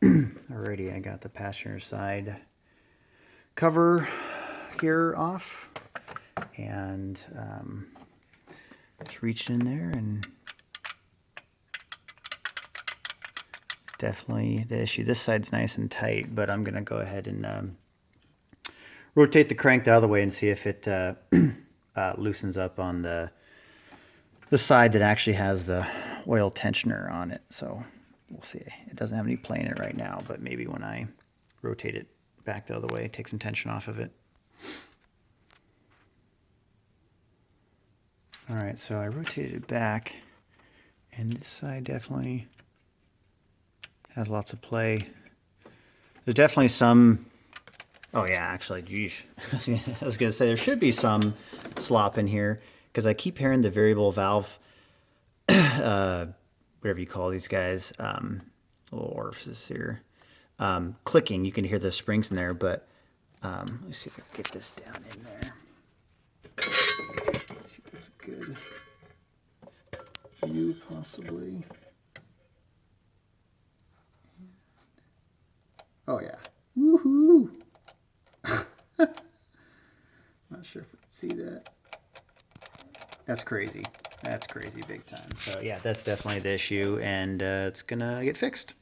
Alrighty, I got the passenger side cover here off, and just reached in there, and definitely the issue. This side's nice and tight, but I'm gonna go ahead and rotate the crank the other way and see if it loosens up on the side that actually has the oil tensioner on it. So we'll see. It doesn't have any play in it right now, but maybe when I rotate it back the other way, take some tension off of it. All right, so I rotated it back, and this side definitely has lots of play. There's definitely some, oh yeah, actually, geez, I was gonna say there should be some slop in here, because I keep hearing the variable valve, whatever you call these guys, little orifices here, clicking. You can hear the springs in there, but let me see if I can get this down in there. Let's see if that's a good view, possibly. Oh yeah, woohoo! Not sure if we can see that. That's crazy. That's crazy big time. So yeah, that's definitely the issue, and it's gonna get fixed.